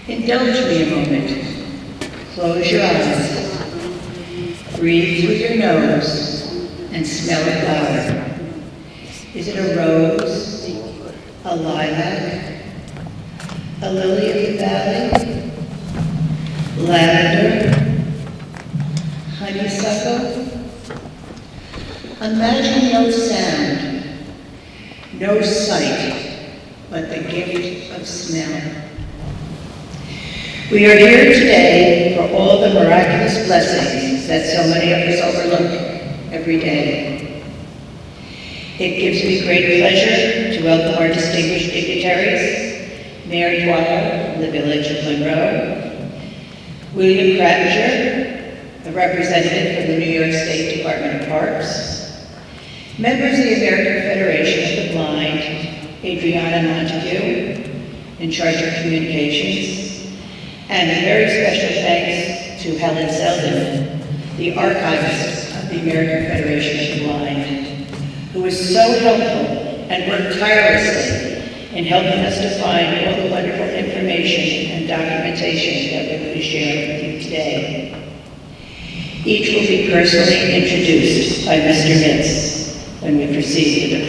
Indulge me a moment. Close your eyes. Breathe through your nose and smell a flower. Is it a rose, a lilac, a lily of the valley, lavender, honeysuckle? Imagine no sound, no sight, but the gift of smell. We are here today for all the miraculous blessings that so many of us overlook every day. It gives me great pleasure to welcome our distinguished dignitaries, Mayor Dwyer from the Village of Monroe, William Krattinger, a representative from the New York State Department of Parks, members of the American Federation of the Blind, Adriana Montague, in charge of communications, and a very special thanks to Helen Selden, the archivist of the American Federation of the Blind, who was so helpful and worked tirelessly in helping us to find all the wonderful information and documentation that we're going to share with you today. Each will be personally introduced by Mr. Mintz when we proceed with the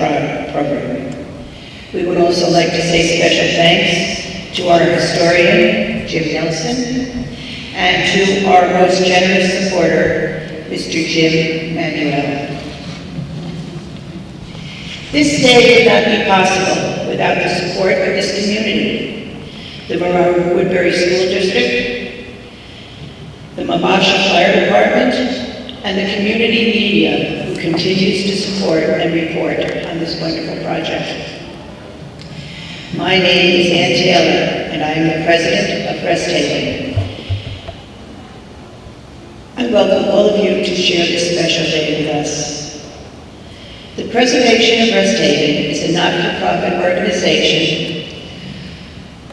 program. We would also like to say special thanks to our historian, Jim Nelson, and to our most generous supporter, Mr. Jim Manuel. This day would not be possible without the support of this community, the Monroe Woodbury School District, the Mabasha Fire Department, and the community media who continues to support and report on this wonderful project. My name is Ann Taylor, and I am the president of Rest-Haven. I welcome all of you to share this special day with us. The Preservation of Rest-Haven is a not-for-profit organization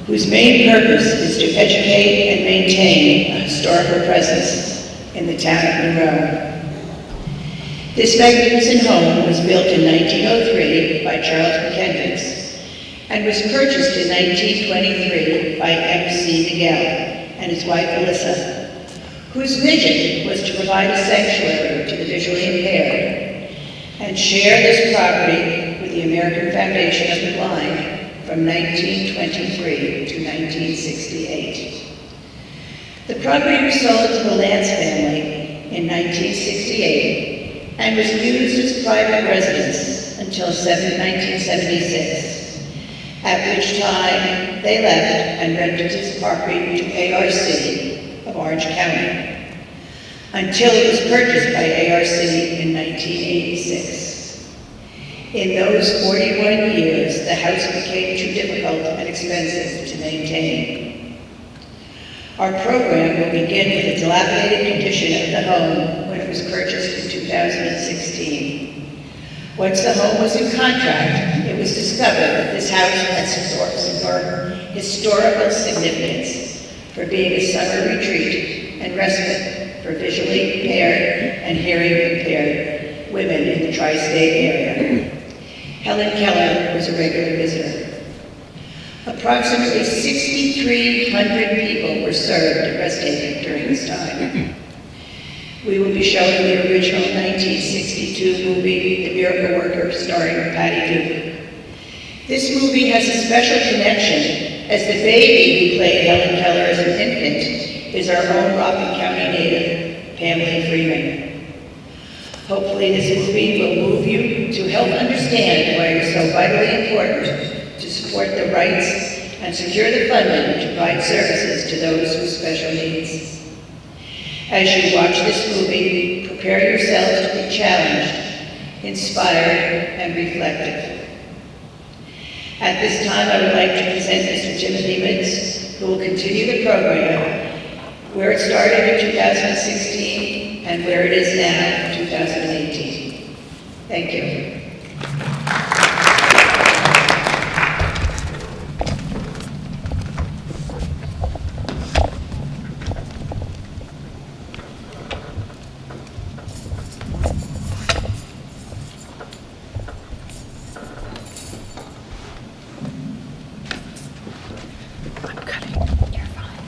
whose main purpose is to educate and maintain a historical presence in the town of Monroe. This magnificent home was built in 1903 by Charles McKendricks and was purchased in 1923 by M.C. Miguel and his wife Alyssa, whose vision was to provide a sanctuary to the visually impaired and share this property with the American Foundation of the Blind from 1923 to 1968. The property was sold to the Lance family in 1968 and was used as private residence until 1976. At which time they left and rented this property to ARC of Orange County, until it was purchased by ARC in 1986. In those 41 years, the house became too difficult and expensive to maintain. Our program will begin with the dilapidated condition of the home when it was purchased in 2016. Once the home was in contract, it was discovered that this house has historical significance for being a summer retreat and respite for visually impaired and hearing impaired women in the tri-state area. Helen Keller was a regular visitor. Approximately 6,300 people were served at Rest-Haven during this time. We will be showing the original 1962 movie, The Miracle Worker, starring Patty Duke. This movie has a special connection as the baby who played Helen Keller as an infant is our own Rockland County native, Pamela Freeman. Hopefully this movie will move you to help understand why it is so vitally important to support the rights and secure the funding to provide services to those with special needs. As you watch this movie, prepare yourselves to be challenged, inspired, and reflective. At this time, I would like to present Mr. Timothy Mintz, who will continue the program where it started in 2016 and where it is now, 2018. Thank you. I'm cutting. You're fine.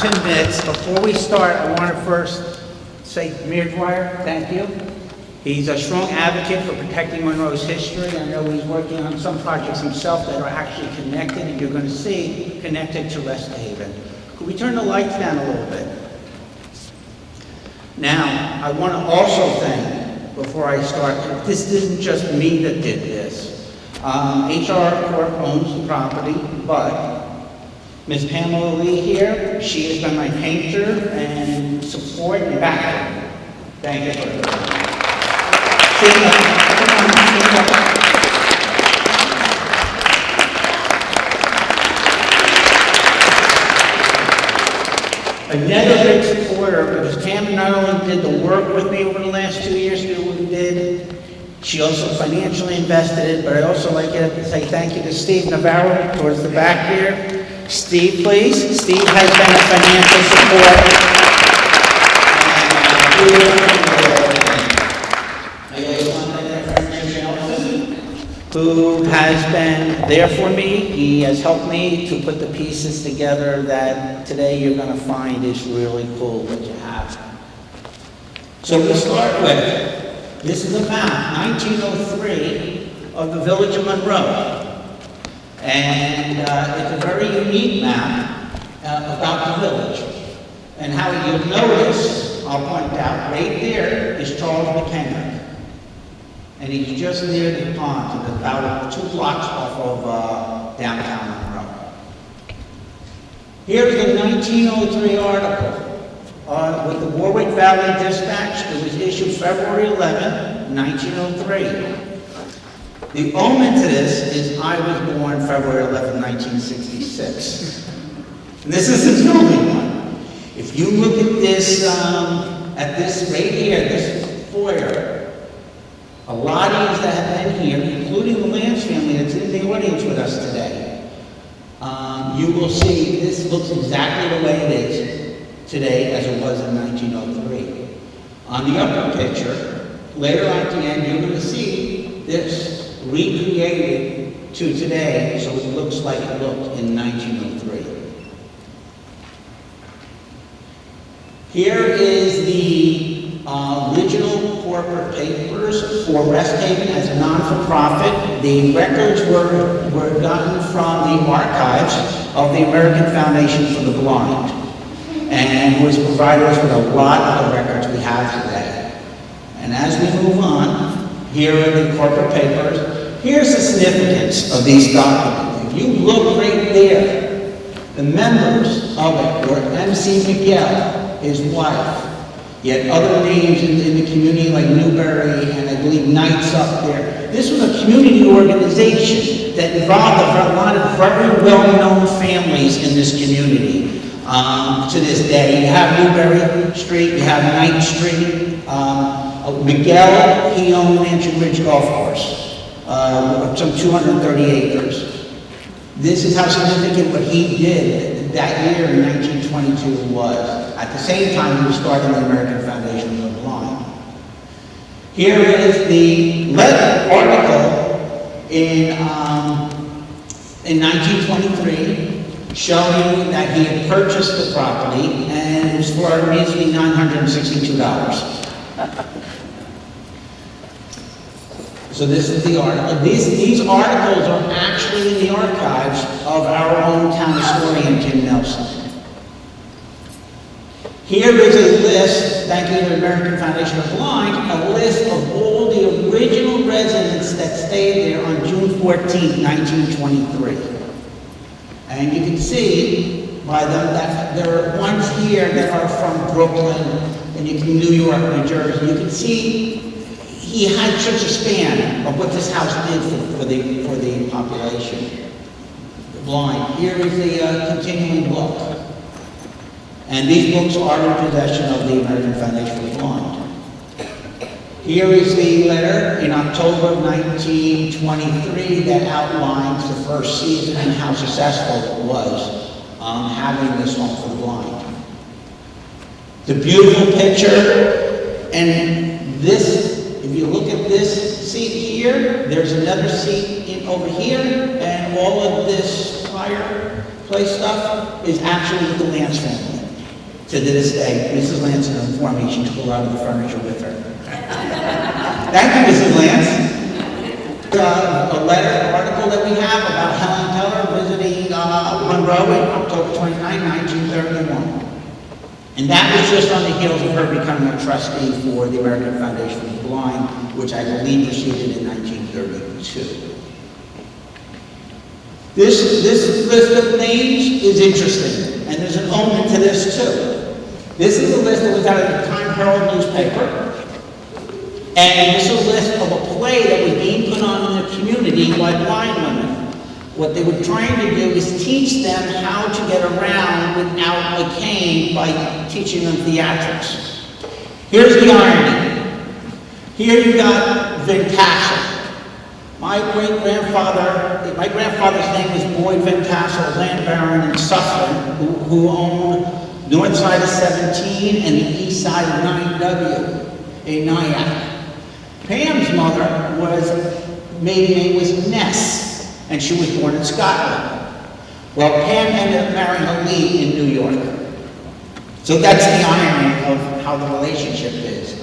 2 minutes. Before we start, I want to first say Mayor Dwyer, thank you. He's a strong advocate for protecting Monroe's history. I know he's working on some projects himself that are actually connected, and you're going to see connected to Rest Haven. Could we turn the lights down a little bit? Now, I want to also thank, before I start, this isn't just me that did this. HR Corp owns the property, but Ms. Pamela Lee here, she has been my painter and support and backer. Thank you for that. Another big supporter, because Pam not only did the work with me over the last 2 years, did what we did, she also financially invested it, but I also like to say thank you to Steve Navarro towards the back here. Steve, please. Steve has been a financial support. Who has been there for me. He has helped me to put the pieces together that today you're going to find is really cool what you have. So we start with, this is a map, 1903, of the Village of Monroe. And it's a very unique map about the village. And how you'll notice, I'll point out, right there is Charles Krattinger. And he's just near the pond, about 2 blocks off of downtown Monroe. Here's the 1903 article with the Warwick Valley Dispatch. It was issued February 11, 1903. The omen to this is I was born February 11, 1966. And this isn't the only one. If you look at this right here, this foyer, a lot of you that have been here, including the Lance family that's in the audience with us today, you will see this looks exactly the way it is today as it was in 1903. On the upper picture, later on at the end, you're going to see this recreated to today, so it looks like it looked in 1903. Here is the original corporate papers for Rest Haven as a non-for-profit. The records were gotten from the archives of the American Foundation for the Blind, and was provided us with a lot of the records we have today. And as we move on, here are the corporate papers. Here's the significance of these documents. If you look right there, the members of it were M.C. Miguel, his wife. Yet other names in the community like Newberry and I believe Knights up there. This was a community organization that involved a lot of very well-known families in this community. To this day, you have Newberry Street, you have Knight Street. Miguel, he owned Mansion Ridge Golf Course, some 230 acres. This is how significant what he did that year in 1922 was. At the same time, he was starting the American Foundation for the Blind. Here is the article in 1923 showing that he had purchased the property, and it was for a measly $962. So this is the article. These articles are actually in the archives of our own town historian, Tim Nelson. Here is a list, thank you to the American Foundation of the Blind, a list of all the original residents that stayed there on June 14, 1923. And you can see by them that there are ones here that are from Brooklyn, and you can New York, New Jersey. You can see he had such a span of what this house did for the population. The blind. Here is the continuing book. And these books are in possession of the American Foundation for the Blind. Here is the letter in October of 1923 that outlines the first season and how successful it was having this home for the blind. The beautiful picture, and this, if you look at this seat here, there's another seat over here, and all of this fireplace stuff is actually with the Lance family. To this day, Mrs. Lance is informed me she took a lot of the furniture with her. Thank you, Mrs. Lance. A letter, article that we have about Helen Keller visiting Monroe in October 29, 1931. And that was just on the heels of her becoming a trustee for the American Foundation for the Blind, which I believe proceeded in 1932. This list of names is interesting, and there's an omen to this too. This is a list that was out of the Time Herald newspaper. And this is a list of a play that was being put on in the community by blind women. What they were trying to do is teach them how to get around without a cane by teaching them theatrics. Here's the irony. Here you got Van Tassel. My grandfather's name was Boyd Van Tassel, land baron in Suffolk, who owned north side of 17 and the east side of 9W, a Nyack. Pam's mother maiden name was Ness, and she was born in Scotland. Well, Pam ended up marrying a Lee in New York. So that's the irony of how the relationship is.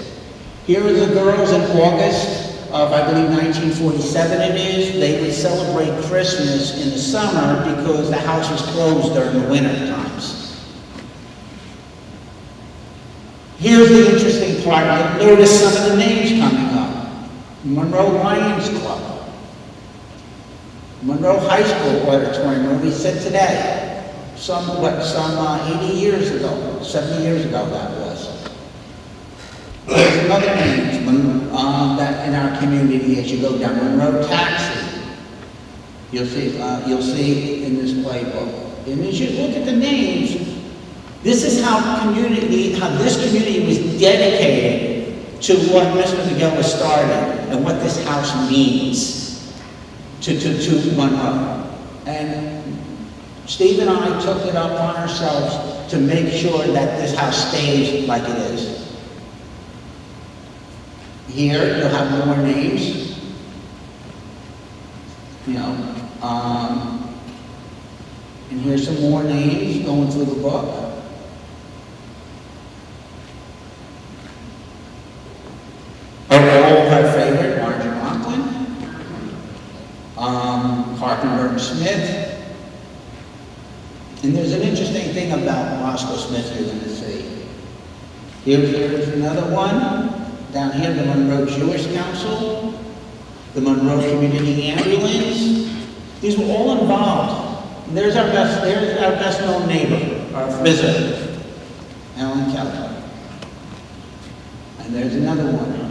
Here are the girls in August of, I believe, 1947 it is. They would celebrate Christmas in the summer because the house was closed during the winter times. Here's the interesting part. Notice some of the names coming up. Monroe Lions Club. Monroe High School auditorium where we sit today. Some 80 years ago, 70 years ago that was. There's another name that in our community as you go down Monroe Taxi. You'll see in this playbook. And as you look at the names, this is how this community was dedicated to what Mr. Miguel was starting and what this house means to Monroe. And Steve and I took it up on ourselves to make sure that this house stays like it is. Here you'll have more names. And here's some more names going through the book. Her favorite, Marjorie Rockland, Carpenter and Smith. And there's an interesting thing about Roscoe Smith you're going to see. Here's another one. Down here, the Monroe Jewish Council, the Monroe Community Ambulance. These were all involved. And there's our best known neighbor, our visitor, Helen Keller. And there's another one.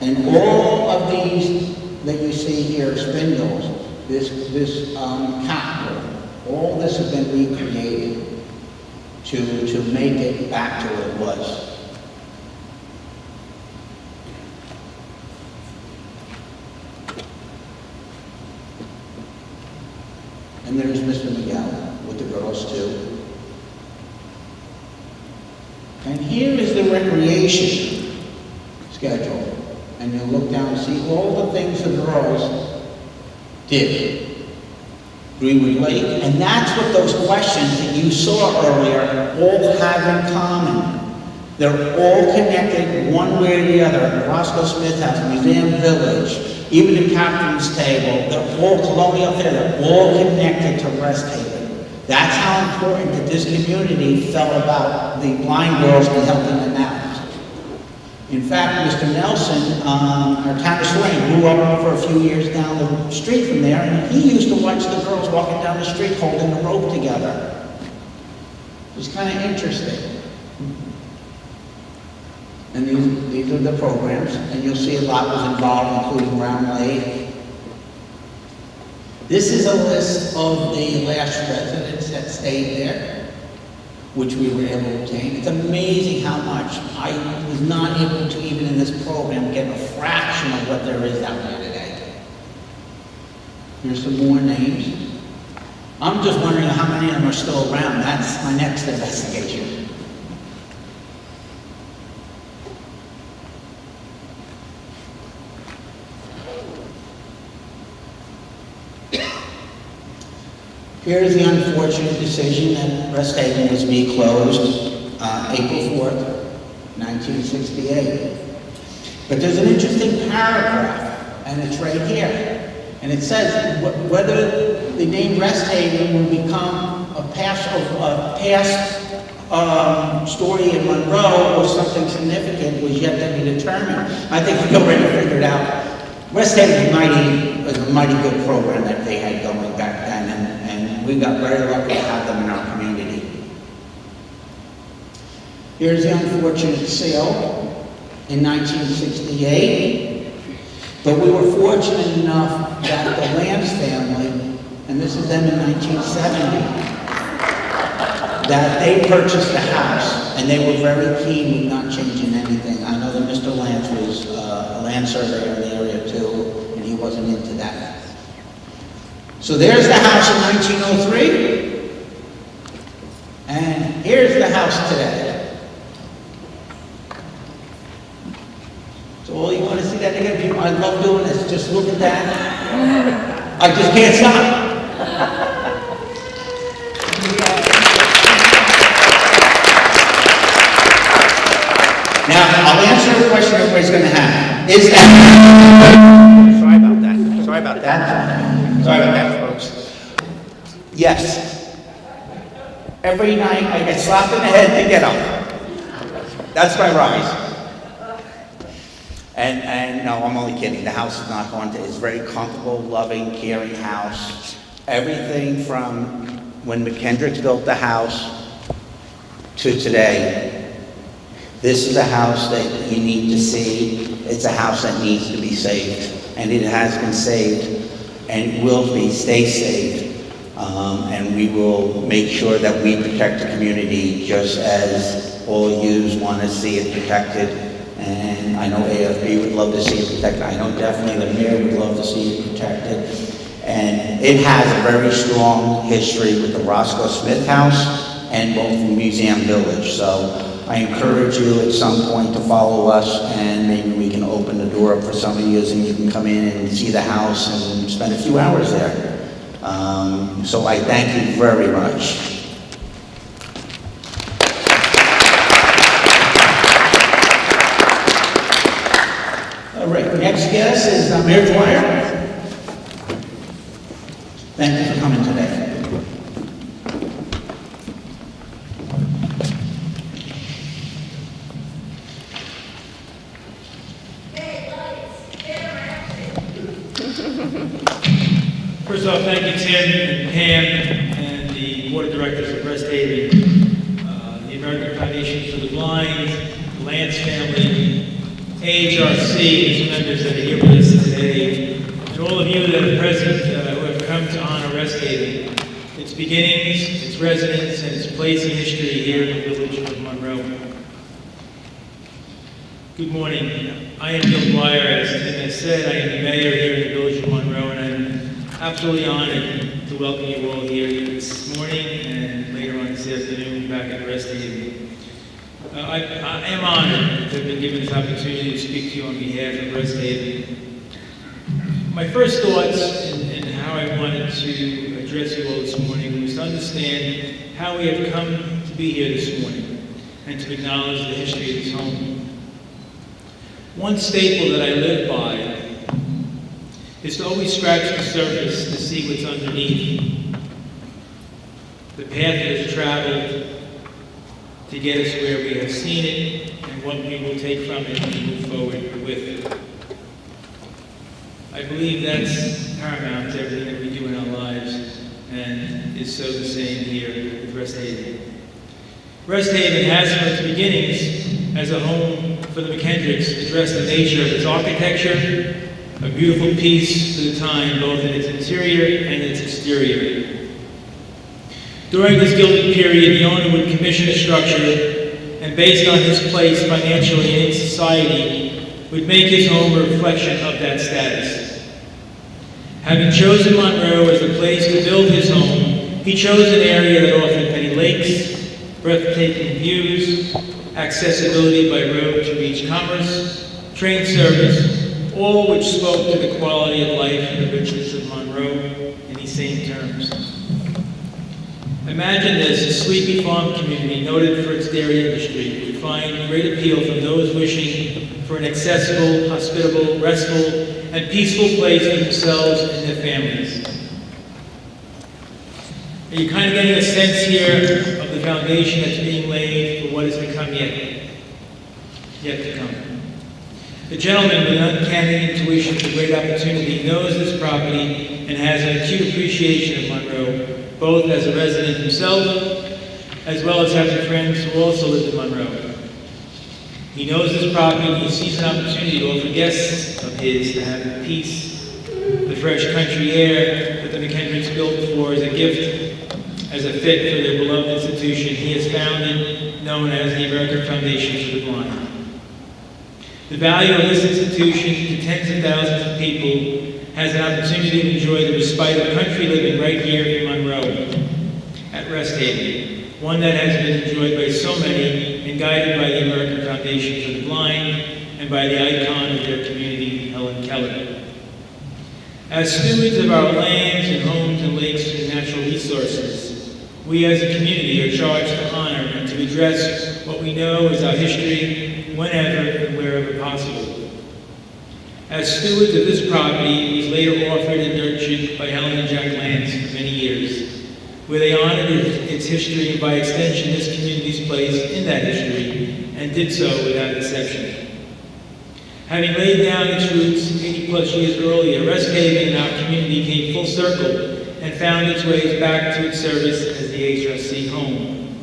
And all of these that you see here, spindles, this capital, all this has been recreated to make it back to what it was. And there's Mr. Miguel with the girls too. And here is the recreation schedule. And you'll look down and see all the things the girls did. Greenwood Lake, and that's what those questions that you saw earlier all have in common. They're all connected one way or the other. Roscoe Smith has Museum Village, even the Captain's Table, they're all colonial there, they're all connected to Rest Haven. That's how important that this community felt about the blind girls and helping them out. In fact, Mr. Nelson, our town historian, grew up for a few years down the street from there, and he used to watch the girls walking down the street holding the rope together. It was kind of interesting. And these are the programs, and you'll see a lot was involved, including Round Lake. This is a list of the last residents that stayed there, which we were able to obtain. It's amazing how much I was not able to, even in this program, get a fraction of what there is out there today. Here's some more names. I'm just wondering how many of them are still around. That's my next investigation. Here is the unfortunate decision that Rest Haven was to be closed April 4th, 1968. But there's an interesting paragraph, and it's right here. And it says whether the name Rest Haven will become a past story in Monroe or something significant was yet to be determined. I think we already figured out. Rest Haven was a mighty good program that they had going back then, and we got very lucky to have them in our community. Here's the unfortunate sale in 1968, but we were fortunate enough that the Lance family, and this is them in 1970, that they purchased the house, and they were very keen with not changing anything. I know that Mr. Lance was a land surveyor in the area too, and he wasn't into that. So there's the house in 1903, and here's the house today. So all you want to see that again, people, I love doing this, just look at that. I just can't stop. Now, I'll answer a question everybody's going to have. Is that... Sorry about that. Sorry about that. Sorry about that, folks. Yes. Every night I get slapped in the head to get up. That's my rise. And no, I'm only kidding. The house is not haunted. It's a very comfortable, loving, caring house. Everything from when McKendrick's built the house to today. This is a house that you need to see. It's a house that needs to be saved. And it has been saved and will stay saved. And we will make sure that we protect the community just as all yous want to see it protected. And I know AFB would love to see it protected. I know definitely the mayor would love to see it protected. And it has a very strong history with the Roscoe Smith House and both Museum Village. So I encourage you at some point to follow us, and maybe we can open the door up for some of you and you can come in and see the house and spend a few hours there. So I thank you very much. All right, next guest is Mayor Dwyer. Thank you for coming today. First off, thank you, Tim and Pam and the Board of Directors of Rest Haven, the American Foundation for the Blind, the Lance family, AHRC, its members that are here with us today, and all of you that are present who have come to honor Rest Haven, its beginnings, its residents, and its place in history here in the Village of Monroe. Good morning. I am Dwyer, as Tim has said. I am the mayor here in the Village of Monroe, and I'm absolutely honored to welcome you all here this morning and later on this afternoon back at Rest Haven. I am honored to have been given this opportunity to speak to you on behalf of Rest Haven. My first thoughts in how I wanted to address you all this morning was to understand how we have come to be here this morning and to acknowledge the history of this home. One staple that I live by is to always scratch the surface to see what's underneath. The path that has traveled to get us where we have seen it and what we will take from it and move forward with it. I believe that's paramount to everything that we do in our lives and is so the same here with Rest Haven. Rest Haven has from its beginnings as a home for the McKendricks addressed the nature of its architecture, a beautiful piece for the time, both in its interior and its exterior. During this Gilded period, the owner would commission a structure, and based on his place financially and in society, would make his home a reflection of that status. Having chosen Monroe as the place to build his home, he chose an area that offered many lakes, breathtaking views, accessibility by road to reach commerce, train service, all which spoke to the quality of life and the richness of Monroe in these same terms. Imagine this, a sleepy farm community noted for its dairy industry would find great appeal from those wishing for an accessible, hospitable, restful, and peaceful place for themselves and their families. Are you kind of getting a sense here of the foundation that's being laid for what has become yet to come? The gentleman with an uncanny intuition for great opportunity knows this property and has an acute appreciation of Monroe, both as a resident himself, as well as having friends who also live in Monroe. He knows this property and he sees an opportunity to offer guests of his to have the peace, the fresh country air that the McHenricks built for as a gift, as a fit for their beloved institution he has founded, known as the American Foundation for the Blind. The value of this institution to tens of thousands of people has an opportunity to enjoy the respite of country living right here in Monroe, at Rest Haven, one that has been enjoyed by so many and guided by the American Foundation for the Blind and by the icon of their community, Helen Keller. As stewards of our lands and homes and lakes and natural resources, we as a community are charged to honor and to address what we know is our history whenever and wherever possible. As stewards of this property, it was later offered and nurtured by Helen and Jack Lance for many years, where they honored its history and by extension this community's place in that history, and did so without exception. Having laid down its roots 80 plus years earlier, Rest Haven and our community came full circle and found its ways back to its service as the HRC home.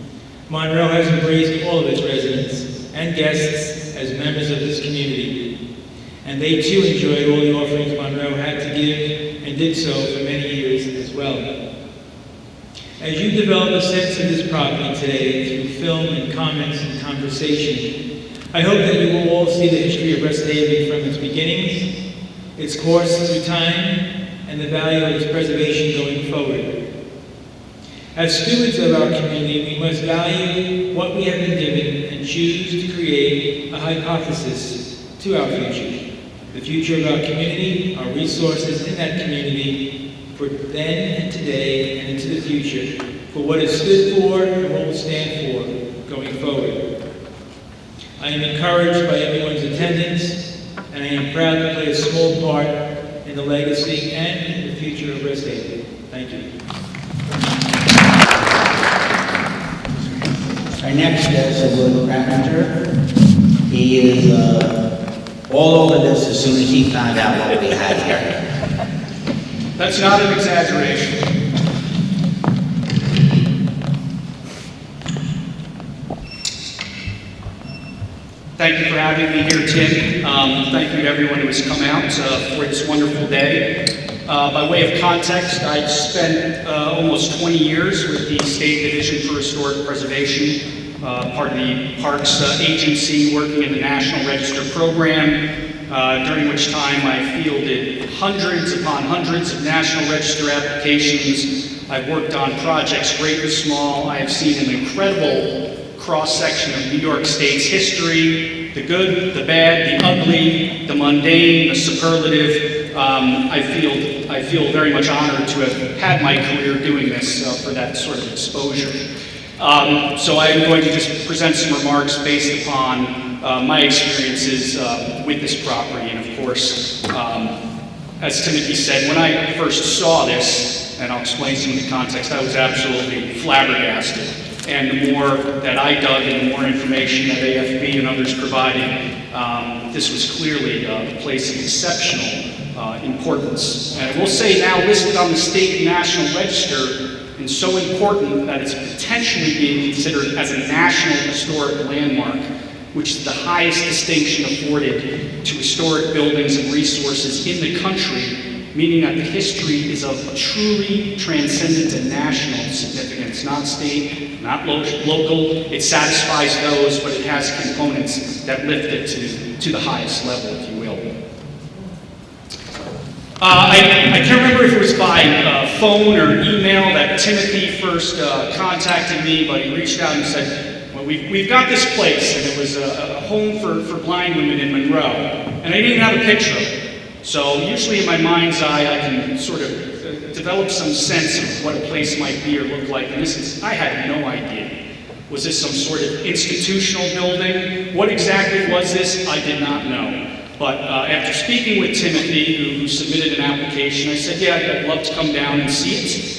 Monroe has embraced all of its residents and guests as members of this community, and they too enjoyed all the offerings Monroe had to give and did so for many years as well. As you develop a sense of this property today through film and comments and conversation, I hope that you will all see the history of Rest Haven from its beginnings, its course through time, and the value of its preservation going forward. As stewards of our community, we must value what we have been given and choose to create a hypothesis to our future. The future of our community, our resources in that community, for then and today and into the future, for what it stood for and what will stand for going forward. I am encouraged by everyone's attendance, and I am proud to play a small part in the legacy and the future of Rest Haven. Thank you. Our next guest is Will Krattinger. He is all over this as soon as he found out what we had here. That's not an exaggeration. Thank you for having me here, Tim. Thank you to everyone who has come out for this wonderful day. By way of context, I've spent almost 20 years with the State Division for Historic Preservation, part of the Parks Agency, working in the National Register program, during which time I fielded hundreds upon hundreds of National Register applications. I've worked on projects great and small. I have seen an incredible cross-section of New York State's history, the good, the bad, the ugly, the mundane, the superlative. I feel very much honored to have had my career doing this for that sort of exposure. So I'm going to just present some remarks based upon my experiences with this property. And of course, as Timothy said, when I first saw this, and I'll explain some of the context, I was absolutely flabbergasted. And the more that I dug and the more information that AFB and others provided, this was clearly a place of exceptional importance. And I will say now listed on the state and national register, and so important that it's potentially being considered as a national historic landmark, which is the highest distinction afforded to historic buildings and resources in the country, meaning that the history is of a truly transcendent and national significance, not state, not local. It satisfies those, but it has components that lift it to the highest level, if you will. I can't remember if it was by phone or email that Timothy first contacted me, but he reached out and said, well, we've got this place, and it was a home for blind women in Monroe, and I didn't have a picture of it. So usually in my mind's eye, I can sort of develop some sense of what a place might be or look like. And I had no idea. Was this some sort of institutional building? What exactly was this? I did not know. But after speaking with Timothy, who submitted an application, I said, yeah, I'd love to come down and see it.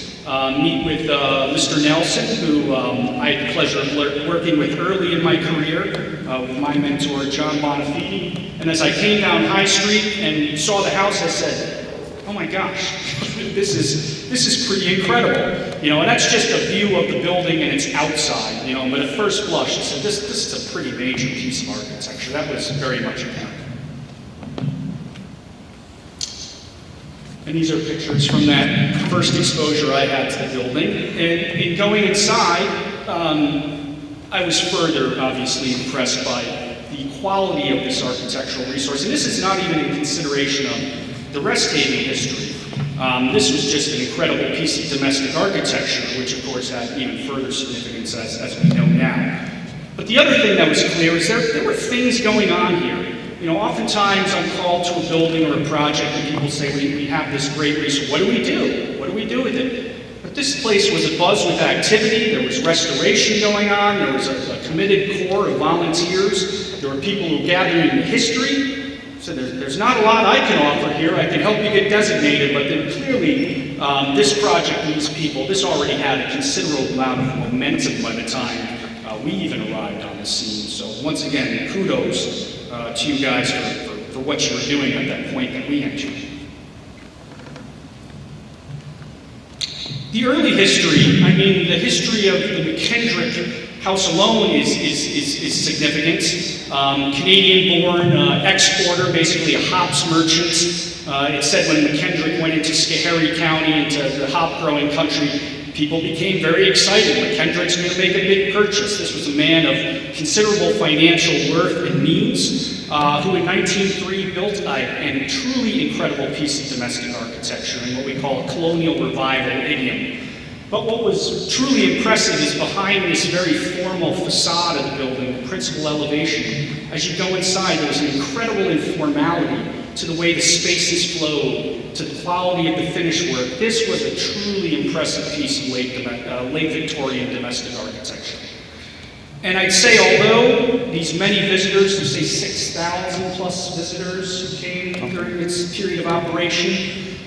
Meet with Mr. Nelson, who I had the pleasure of working with early in my career, with my mentor, John Bonafide. And as I came down High Street and saw the house, I said, oh my gosh, this is pretty incredible. You know, and that's just a view of the building and its outside, you know, but at first blush, I said, this is a pretty major piece of architecture. That was very much apparent. And these are pictures from that first exposure I had to the building. And in going inside, I was further, obviously, impressed by the quality of this architectural resource. And this is not even in consideration of the Resthaven history. This was just an incredible piece of domestic architecture, which of course had even further significance as we know now. But the other thing that was clear is there were things going on here. You know, oftentimes I'm called to a building or a project and people say, we have this great resource. What do we do? What do we do with it? But this place was abuzz with activity. There was restoration going on. There was a committed core of volunteers. There were people who gathered in the history. So there's not a lot I can offer here. I can help you get designated, but then clearly this project, these people, this already had a considerable amount of momentum by the time we even arrived on the scene. So once again, kudos to you guys for what you were doing at that point that we entered. The early history, I mean, the history of the McKendrick house alone is significant. Canadian-born exporter, basically a hops merchant. It said when McKendrick went into Schoharie County, into the hop-growing country, people became very excited. McKendrick's going to make a big purchase. This was a man of considerable financial worth and means, who in 1903 built a truly incredible piece of domestic architecture in what we call a colonial revival idiom. But what was truly impressive is behind this very formal facade of the building, the principal elevation, as you go inside, there was an incredible informality to the way the spaces flowed, to the quality of the finish work. This was a truly impressive piece of late Victorian domestic architecture. And I'd say, although these many visitors, we say 6,000 plus visitors who came during its period of operation,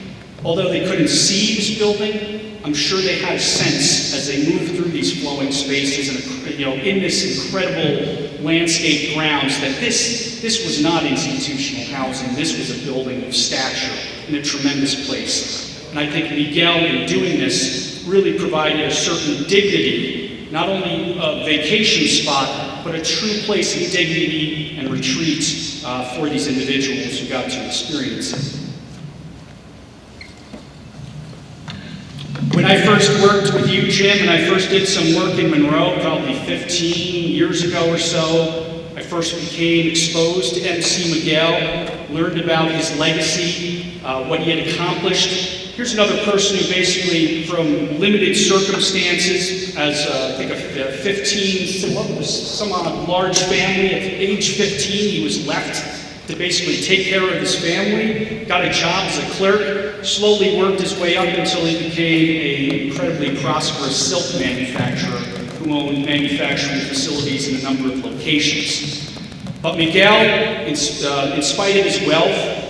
although they couldn't see this building, I'm sure they had a sense as they moved through these flowing spaces and, you know, in this incredible landscape grounds that this was not institutional housing. This was a building of stature in a tremendous place. And I think Miguel, in doing this, really provided a certain dignity, not only a vacation spot, but a true place of dignity and retreat for these individuals who got to experience it. When I first worked with you, Jim, and I first did some work in Monroe, probably 15 years ago or so, I first became exposed to MC Miguel, learned about his legacy, what he had accomplished. Here's another person who basically, from limited circumstances, as I think a 15, some large family, at age 15 he was left to basically take care of his family, got a job as a clerk, slowly worked his way up until he became an incredibly prosperous silk manufacturer who owned manufacturing facilities in a number of locations. But Miguel, in spite of his wealth,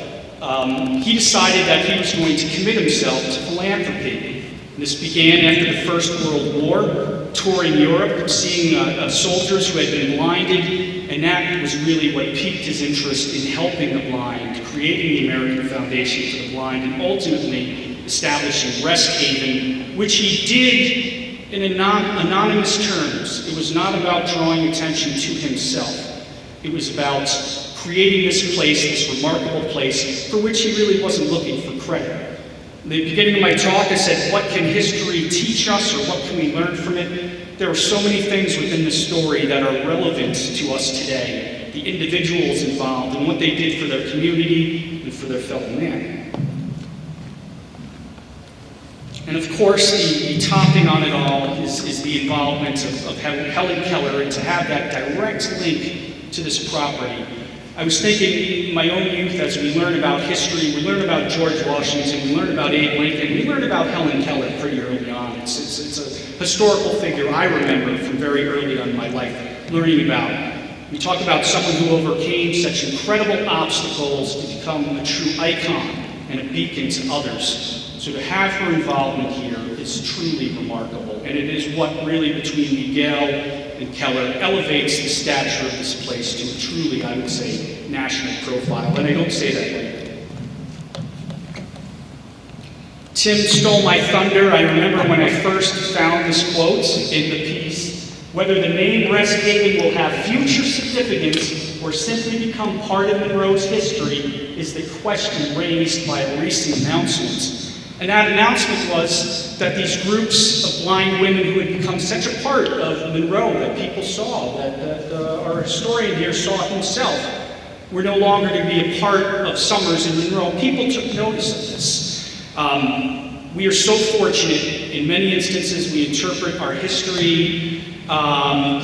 he decided that he was going to commit himself to philanthropy. And this began after the First World War, touring Europe, seeing soldiers who had been blinded, and that was really what piqued his interest in helping the blind, creating the American Foundation for the Blind, and ultimately establishing Resthaven, which he did in anonymous terms. It was not about drawing attention to himself. It was about creating this place, this remarkable place, for which he really wasn't looking for credit. In the beginning of my talk, I said, what can history teach us, or what can we learn from it? There are so many things within the story that are relevant to us today. The individuals involved and what they did for their community and for their fellow man. And of course, the topping on it all is the involvement of Helen Keller, and to have that direct link to this property. I was thinking in my own youth, as we learn about history, we learn about George Washington, we learn about Abe Lincoln, we learn about Helen Keller pretty early on. It's a historical figure I remember from very early on in my life learning about. We talk about someone who overcame such incredible obstacles to become a true icon and a beacon to others. So to have her involvement here is truly remarkable, and it is what really, between Miguel and Keller, elevates the stature of this place to a truly, I would say, national profile, and I don't say that lightly. Tim stole my thunder. I remember when I first found this quote in the piece, whether the name Rest Haven will have future significance or simply become part of Monroe's history is the question raised by a recent announcement. And that announcement was that these groups of blind women who had become such a part of Monroe that people saw, that our historian here saw himself, were no longer to be a part of summers in Monroe. People took notice of this. We are so fortunate. In many instances, we interpret our history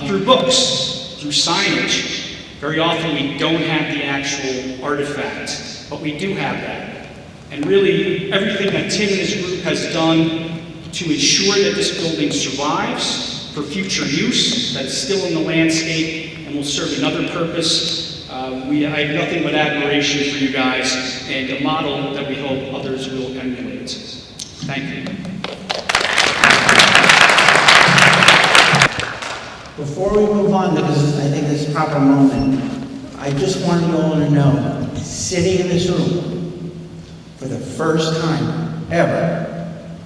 through books, through signage. Very often we don't have the actual artifact, but we do have that. And really, everything that Tim and his group has done to ensure that this building survives for future use, that it's still in the landscape and will serve another purpose, I have nothing but admiration for you guys and a model that we hope others will emulate. Thank you. Before we move on, because I think this is a proper moment, I just want you all to know, sitting in this room, for the first time ever,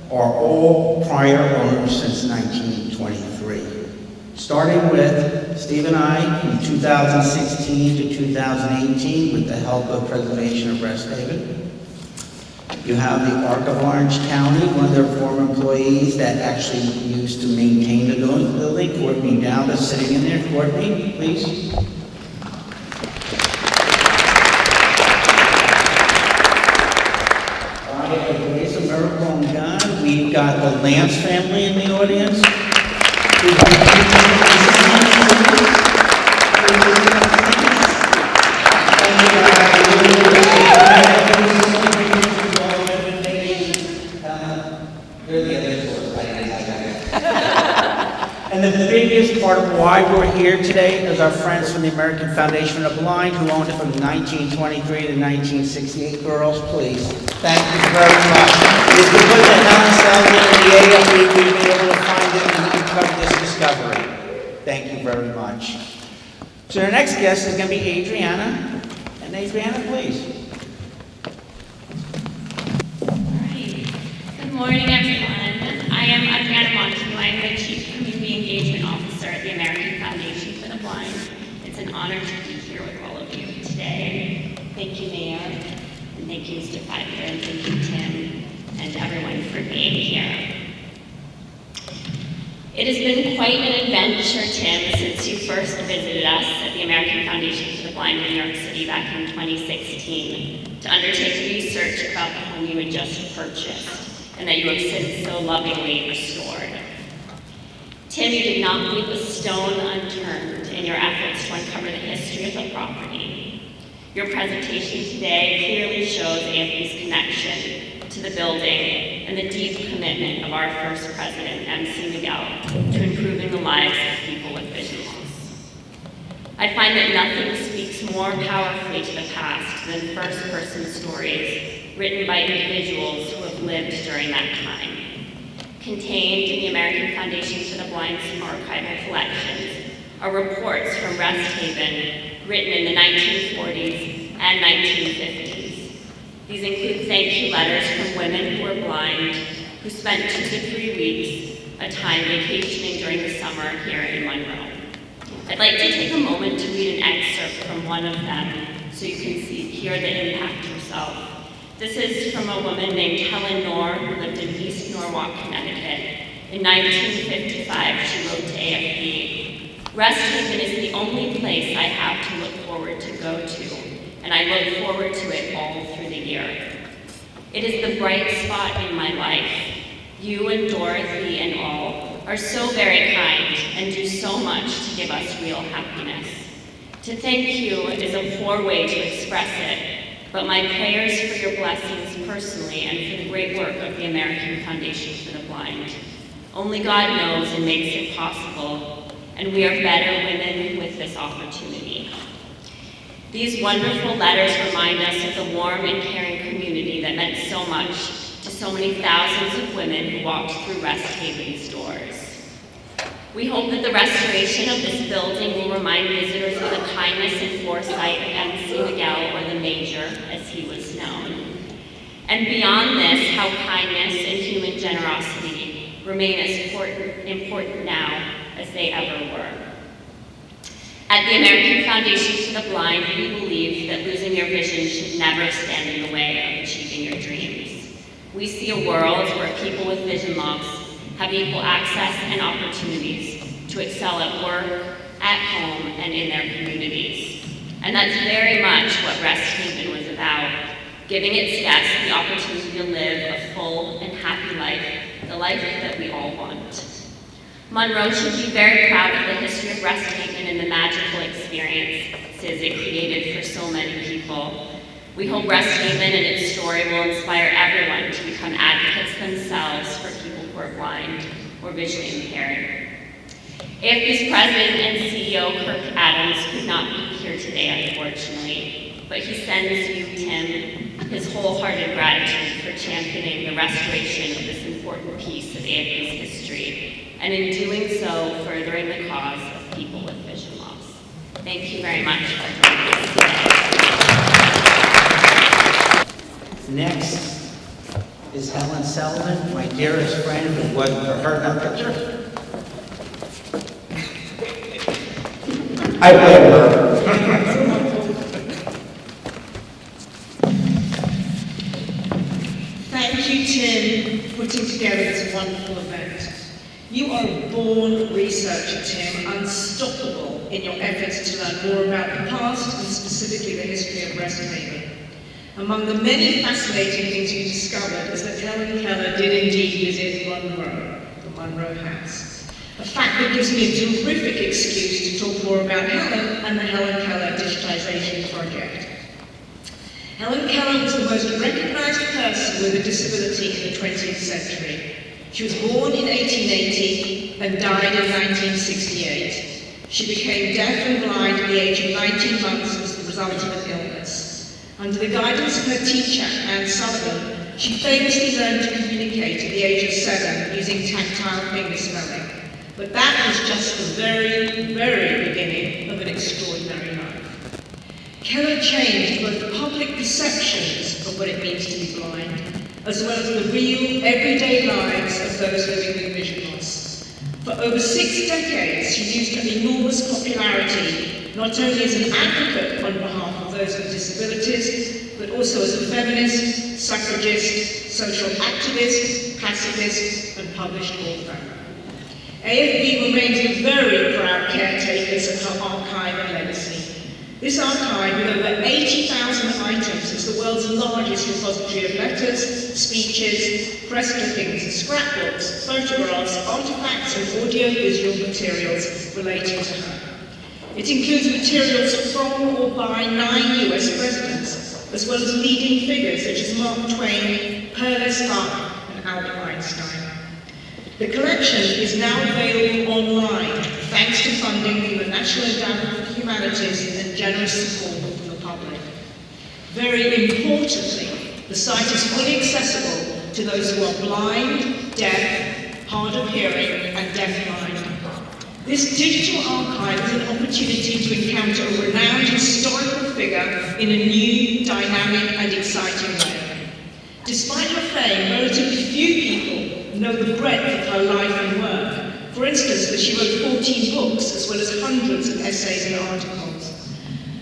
are all prior owners since 1923. Starting with Steve and I from 2016 to 2018 with the help of Preservation of Rest Haven. You have the Arc of Orange County, one of their former employees that actually used to maintain the building, Courtney Dow, that's sitting in there. Courtney, please. Grace of Miracle and God. We've got the Lance family in the audience. And the biggest part of why we're here today is our friends from the American Foundation for the Blind, who owned it from 1923 to 1968. Girls, please. Thank you very much. If you put the Helen Selden in the AFB, we'll be able to find it and uncover this discovery. Thank you very much. So our next guest is going to be Adriana. And Adriana, please. Good morning, everyone. I am Adriana Montague. I am the Chief Community Engagement Officer at the American Foundation for the Blind. It's an honor to be here with all of you today. Thank you, Mayor, and thank you, Mr. Krattinger, and thank you, Tim, and everyone for being here. It has been quite an adventure, Tim, since you first visited us at the American Foundation for the Blind in New York City back in 2016 to undertake research about the home you had just purchased and that you have since so lovingly restored. Tim, you did not leave a stone unturned in your efforts to uncover the history of the property. Your presentation today clearly shows AFB's connection to the building and the deep commitment of our first president, MC Miguel, to improving the lives of people with vision loss. I find that nothing speaks more powerfully to the past than first-person stories written by individuals who have lived during that time. Contained in the American Foundation for the Blind's archival collections are reports from Rest Haven written in the 1940s and 1950s. These include thank you letters from women who were blind, who spent 2 to 3 weeks, a time vacationing during the summer here in Monroe. I'd like to take a moment to read an excerpt from one of them so you can hear the impact yourself. This is from a woman named Helen Knorr, who lived in East Norwalk, Connecticut. In 1955, she wrote to AFB, Rest Haven is the only place I have to look forward to go to, and I look forward to it all through the year. It is the bright spot in my life. You and Dorothy and all are so very kind and do so much to give us real happiness. To thank you is a poor way to express it, but my prayers for your blessings personally and for the great work of the American Foundation for the Blind. Only God knows and makes it possible, and we are better women with this opportunity. These wonderful letters remind us of the warm and caring community that meant so much to so many thousands of women who walked through Rest Haven's doors. We hope that the restoration of this building will remind visitors of the kindness and foresight of MC Miguel, or the Major, as he was known. And beyond this, how kindness and human generosity remain as important now as they ever were. At the American Foundation for the Blind, we believe that losing your vision should never stand in the way of achieving your dreams. We see a world where people with vision loss have equal access and opportunities to excel at work, at home, and in their communities. And that's very much what Rest Haven was about, giving its guests the opportunity to live a full and happy life, the life that we all want. Monroe should be very proud of the history of Rest Haven and the magical experiences it created for so many people. We hope Rest Haven and its story will inspire everyone to become advocates themselves for people who are blind or visually impaired. AFB's President and CEO, Kirk Adams, could not be here today, unfortunately, but he sends you, Tim, his wholehearted gratitude for championing the restoration of this important piece of AFB's history, and in doing so, furthering the cause of people with vision loss. Thank you very much for joining us today. Next is Helen Sullivan, my dearest friend, who wasn't for her in that picture. I blame her. Thank you, Tim, for putting together this wonderful event. You are a born researcher, Tim, unstoppable in your efforts to learn more about the past and specifically the history of Rest Haven. Among the many fascinating things you discovered is that Helen Keller did indeed visit Monroe, the Monroe House. A fact that gives me a terrific excuse to talk more about Helen and the Helen Keller Digitization Project. Helen Keller was the most recognized person with a disability in the 20th century. She was born in 1880 and died in 1968. She became deaf and blind at the age of 19 months as the result of an illness. Under the guidance of her teacher, Anne Sullivan, she famously learned to communicate at the age of 7 using tactile finger spelling. But that was just the very, very beginning of an extraordinary life. Keller changed both the public perceptions of what it means to be blind, as well as the real, everyday lives of those living with vision loss. For over 6 decades, she used her enormous popularity, not only as an advocate on behalf of those with disabilities, but also as a feminist, suffragist, social activist, pacifist, and published author. AFB remains the very proud caretakers of her archive and legacy. This archive, with over 80,000 items, is the world's largest repository of letters, speeches, press clippings, scrapbooks, photographs, artifacts, and audio-visual materials relating to her. It includes materials from or by 9 US presidents, as well as leading figures such as Mark Twain, Perles Huck, and Albert Einstein. The collection is now available online, thanks to funding from the National Endowment for Humanities and generous support from the public. Very importantly, the site is fully accessible to those who are blind, deaf, hard of hearing, and deafblind. This digital archive is an opportunity to encounter a renowned historical figure in a new, dynamic, and exciting way. Despite her fame, relatively few people know the breadth of her life and work. For instance, that she wrote 14 books, as well as hundreds of essays and articles.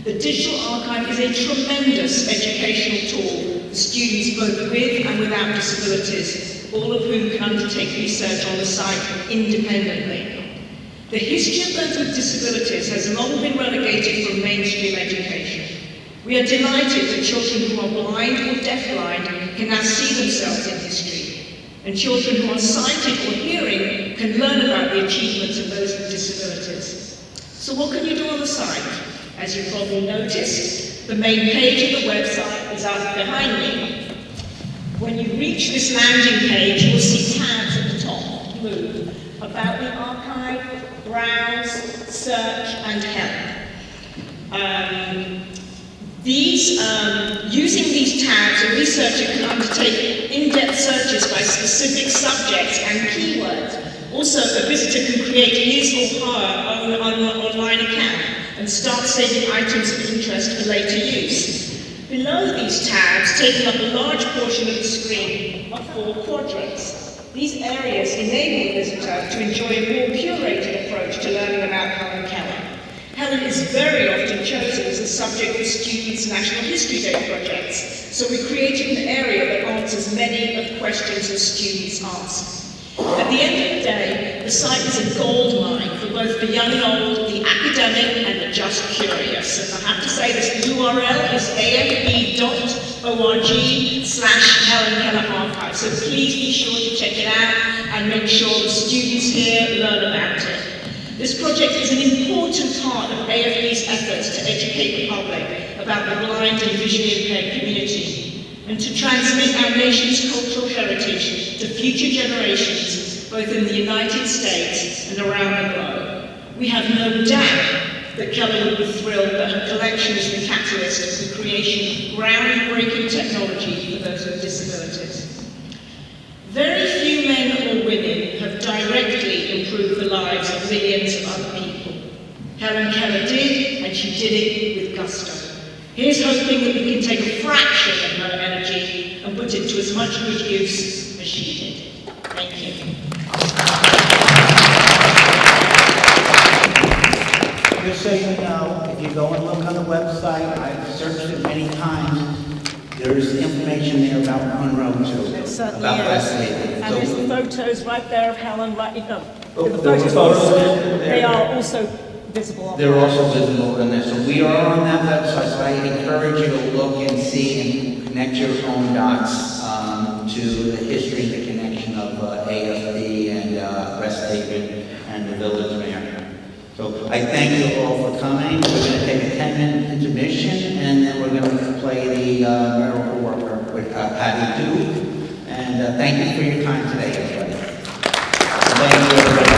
The digital archive is a tremendous educational tool for students both with and without disabilities, all of whom can undertake research on the site independently. The history of those with disabilities has long been relegated from mainstream education. We are delighted that children who are blind or deafblind can now see themselves in history, and children who are sighted or hearing can learn about the achievements of those with disabilities. So what can you do on the site? As you probably noticed, the main page of the website is up behind me. When you reach this landing page, you'll see tabs at the top, blue, about the archive, browse, search, and help. Using these tabs, a researcher can undertake in-depth searches by specific subjects and keywords. Also, a visitor can create his or her own online account and start saving items of interest for later use. Below these tabs, taking up a large portion of the screen, are 4 quadrants. These areas enable the visitor to enjoy a more curated approach to learning about Helen Keller. Helen is very often chosen as the subject for students' National History Day projects, so we created an area that answers many of the questions that students ask. At the end of the day, the site is a gold mine for both the young and old, the academic and the just curious. And I have to say this, the URL is afb.org/Helen Keller Archive, so please be sure to check it out and make sure the students here learn about it. This project is an important part of AFB's efforts to educate the public about the blind and visually impaired community and to transmit our nation's cultural heritage to future generations, both in the United States and around the globe. We have no doubt that Keller would be thrilled that her collection is the catalyst for the creation of groundbreaking technology for those with disabilities. Very few men or women have directly improved the lives of millions of other people. Helen Keller did, and she did it with gusto. Here's hoping that we can take a fraction of her energy and put it to as much good use as she did. Thank you. Just so you know, if you go and look on the website, I've searched it many times, there's information there about Monroe too, There certainly about is. West Haven. And there's the photos right there of Helen, right, the there were photos, photos there. they are also visible on They're also visible in there, so we are on that website, so I encourage you to look and see and connect your own dots to the history and the connection of AFB and West Haven and the Village of Monroe. So I thank you all for coming. We're going to take a 10-minute intermission, and then we're going to play the Miracle Worker with Patty Dew. And thank you for your time today, everybody. Thank you, everybody.